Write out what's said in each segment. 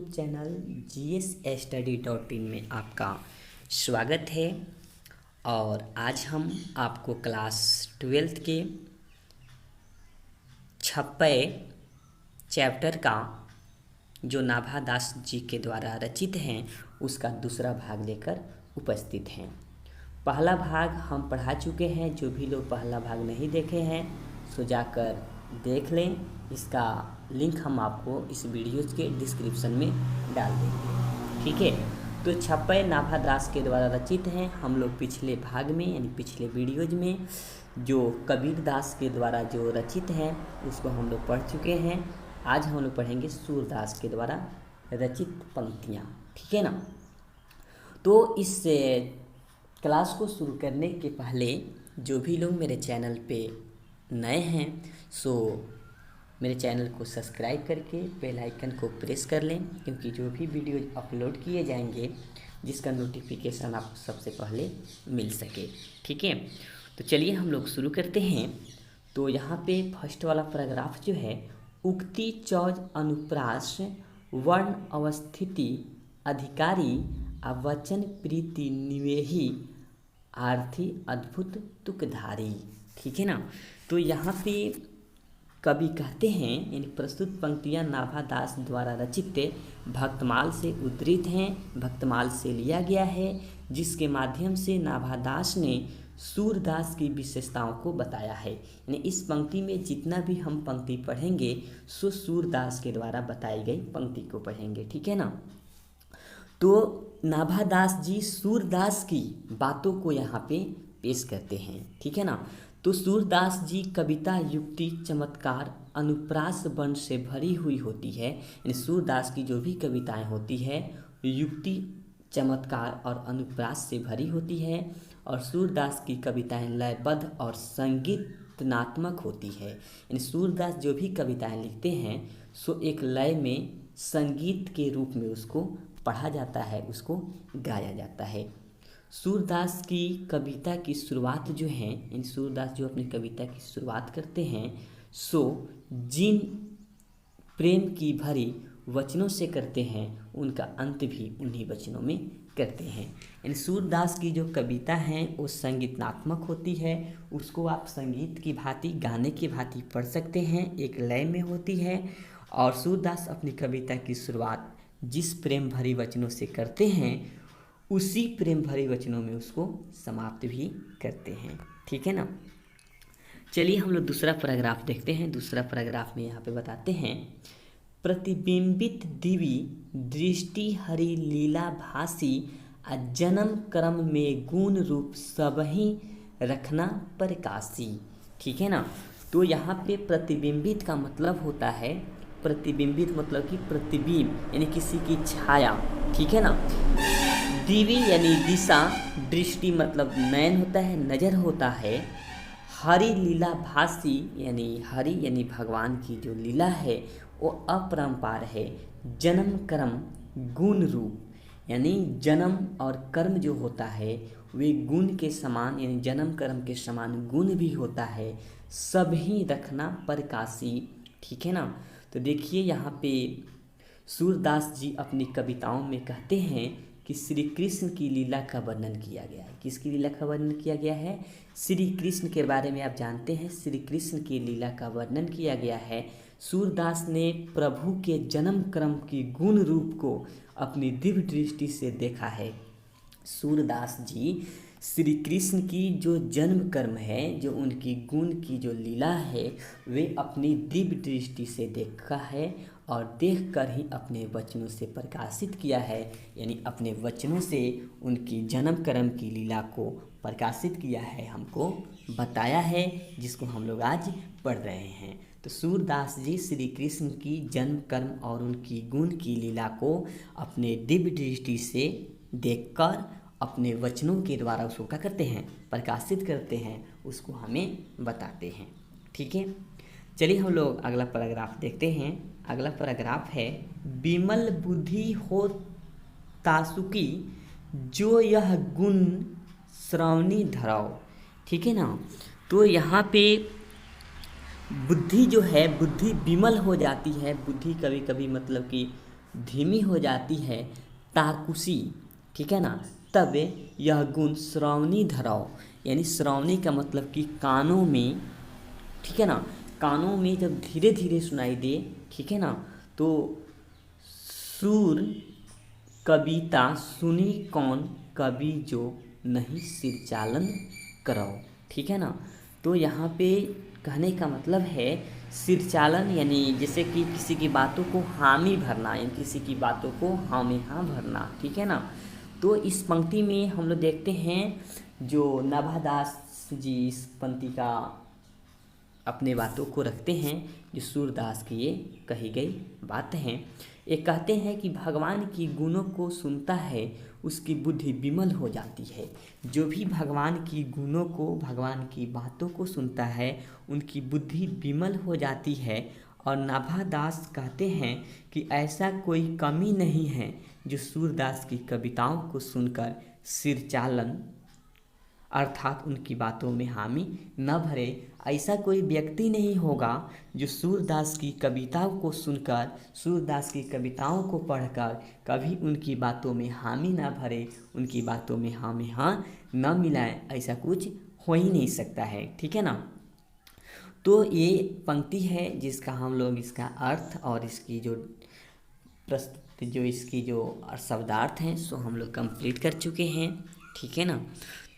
Channel GSStudy.in में आपका स्वागत है। और आज हम आपको क्लास 12th के 26वें चैप्टर का जो नाभा दास जी के द्वारा रचित हैं उसका दूसरा भाग लेकर उपस्थित हैं। पहला भाग हम पढ़ा चुके हैं। जो भी लोग पहला भाग नहीं देखे हैं सो जाकर देख लें। इसका लिंक हम आपको इस वीडियो के डिस्क्रिप्शन में डाल देंगे, ठीक है। तो 26वें नाभा दास के द्वारा रचित हैं। हम लोग पिछले भाग में यानी पिछले वीडियोज में जो कबीर दास के द्वारा जो रचित हैं उसको हम लोग पढ़ चुके हैं। आज हम लोग पढ़ेंगे सूरदास के द्वारा रचित पंक्तियाँ, ठीक है ना। तो इस क्लास को शुरू करने के पहले जो भी लोग मेरे चैनल पे नए हैं सो मेरे चैनल को सब्सक्राइब करके बेल आइकन को प्रेस कर लें, क्योंकि जो भी वीडियो अपलोड किए जाएंगे जिसका नोटिफिकेशन आपको सबसे पहले मिल सके, ठीक है। तो चलिए हम लोग शुरू करते हैं। तो यहाँ पे फर्स्ट वाला पैराग्राफ जो है, उक्ति चौज अनुप्रास वर्ण अवस्थिति अधिकारी अवचन प्रीति निवेही आर्थी अद्भुत तुकधारी, ठीक है ना। तो यहाँ पे कवि कहते हैं यानी प्रस्तुत पंक्तियाँ नाभा दास द्वारा रचित भक्तमाल से उद्धृत हैं, भक्तमाल से लिया गया है, जिसके माध्यम से नाभा दास ने सूरदास की विशेषताओं को बताया है। यानी इस पंक्ति में जितना भी हम पंक्ति पढ़ेंगे सो सूरदास के द्वारा बताई गई पंक्ति को पढ़ेंगे, ठीक है ना। तो नाभा दास जी सूरदास की बातों को यहाँ पे पेश करते हैं, ठीक है ना। तो सूरदास जी कविता युक्ति चमत्कार अनुप्रास वर्ण से भरी हुई होती है। यानी सूरदास की जो भी कविताएं होती है युक्ति चमत्कार और अनुप्रास से भरी होती है। और सूरदास की कविताएं लयबद्ध और संगीतनात्मक होती है। यानी सूरदास जो भी कविताएं लिखते हैं सो एक लय में संगीत के रूप में उसको पढ़ा जाता है, उसको गाया जाता है। सूरदास की कविता की शुरुआत जो है, इन सूरदास जो अपनी कविता की शुरुआत करते हैं सो जिन प्रेम की भरी वचनों से करते हैं उनका अंत भी उन्हीं वचनों में करते हैं। इन सूरदास की जो कविता हैं वो संगीतनात्मक होती है, उसको आप संगीत की भांति गाने की भांति पढ़ सकते हैं, एक लय में होती है। और सूरदास अपनी कविता की शुरुआत जिस प्रेम भरी वचनों से करते हैं उसी प्रेम भरे वचनों में उसको समाप्त भी करते हैं, ठीक है ना। चलिए हम लोग दूसरा पैराग्राफ देखते हैं। दूसरा पैराग्राफ में यहाँ पे बताते हैं, प्रतिबिंबित दिवी दृष्टि हरि लीला भासी आ जन्म कर्म में गुण रूप सबही रखना प्रकाशी, ठीक है ना। तो यहाँ पे प्रतिबिंबित का मतलब होता है, प्रतिबिंबित मतलब कि प्रतिबिंब यानी किसी की छाया, ठीक है ना। दिवी यानी दिशा, दृष्टि मतलब नयन होता है, नज़र होता है। हरि लीला भासी यानी हरि यानी भगवान की जो लीला है वो अपरंपार है। जन्म कर्म गुण रूप यानी जन्म और कर्म जो होता है वे गुण के समान यानी जन्म कर्म के समान गुण भी होता है। सभी रखना प्रकाशी, ठीक है ना। तो देखिए यहाँ पे सूरदास जी अपनी कविताओं में कहते हैं कि श्री कृष्ण की लीला का वर्णन किया गया है। किसकी लीला का वर्णन किया गया है? श्री कृष्ण के बारे में आप जानते हैं, श्री कृष्ण की लीला का वर्णन किया गया है। सूरदास ने प्रभु के जन्म क्रम की गुण रूप को अपनी दिव्य दृष्टि से देखा है। सूरदास जी श्री कृष्ण की जो जन्म कर्म है, जो उनकी गुण की जो लीला है वे अपनी दिव्य दृष्टि से देखा है और देखकर ही अपने वचनों से प्रकाशित किया है। यानी अपने वचनों से उनकी जन्म कर्म की लीला को प्रकाशित किया है, हमको बताया है, जिसको हम लोग आज पढ़ रहे हैं। तो सूरदास जी श्री कृष्ण की जन्म कर्म और उनकी गुण की लीला को अपने दिव्य दृष्टि से देखकर अपने वचनों के द्वारा उसको क्या करते हैं? प्रकाशित करते हैं, उसको हमें बताते हैं, ठीक है। चलिए हम लोग अगला पैराग्राफ देखते हैं। अगला पैराग्राफ है, विमल बुद्धि हो तासुकी जो यह गुण श्रावणी धराओ, ठीक है ना। तो यहाँ पे बुद्धि जो है, बुद्धि विमल हो जाती है। बुद्धि कभी कभी मतलब कि धीमी हो जाती है ताकुसी, ठीक है ना, तब यह गुण श्रवणी धराव, यानी श्रवणी का मतलब कि कानों में, ठीक है ना, कानों में जब धीरे धीरे सुनाई दे, ठीक है ना, तो सुर कविता सुनी कौन कवि जो नहीं सिर चालन कराओ, ठीक है ना। तो यहाँ पे कहने का मतलब है सिर चालन, यानी जैसे कि किसी की बातों को हामी भरना, यानी किसी की बातों को हाँ में हाँ भरना, ठीक है ना। तो इस पंक्ति में हम लोग देखते हैं जो नाभादास जी इस पंक्ति का अपने बातों को रखते हैं, जो सूरदास की ये कही गई बात हैं। ये कहते हैं कि भगवान की गुणों को सुनता है उसकी बुद्धि विमल हो जाती है। जो भी भगवान की गुणों को, भगवान की बातों को सुनता है उनकी बुद्धि विमल हो जाती है। और नाभादास कहते हैं कि ऐसा कोई कमी नहीं है जो सूरदास की कविताओं को सुनकर सिर चालन अर्थात उनकी बातों में हामी न भरे। ऐसा कोई व्यक्ति नहीं होगा जो सूरदास की कविताओं को सुनकर, सूरदास की कविताओं को पढ़कर कभी उनकी बातों में हामी न भरे, उनकी बातों में हाँ में हाँ न मिलाए। ऐसा कुछ हो ही नहीं सकता है, ठीक है ना। तो ये पंक्ति है जिसका हम लोग इसका अर्थ और इसकी जो प्रस्तुति, जो इसकी जो शब्दार्थ हैं सो हम लोग कंप्लीट कर चुके हैं, ठीक है ना।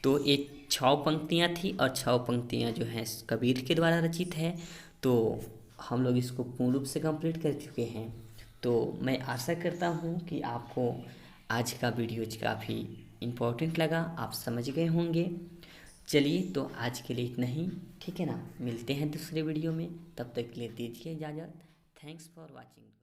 तो एक 6 पंक्तियाँ थी और 6 पंक्तियाँ जो हैं कबीर के द्वारा रचित है, तो हम लोग इसको पूर्ण रूप से कंप्लीट कर चुके हैं। तो मैं आशा करता हूँ कि आपको आज का वीडियो काफ़ी इम्पोर्टेंट लगा, आप समझ गए होंगे। चलिए तो आज के लिए इतना ही, ठीक है ना। मिलते हैं दूसरे वीडियो में, तब तक के लिए दीजिए इजाज़त। Thanks for watching.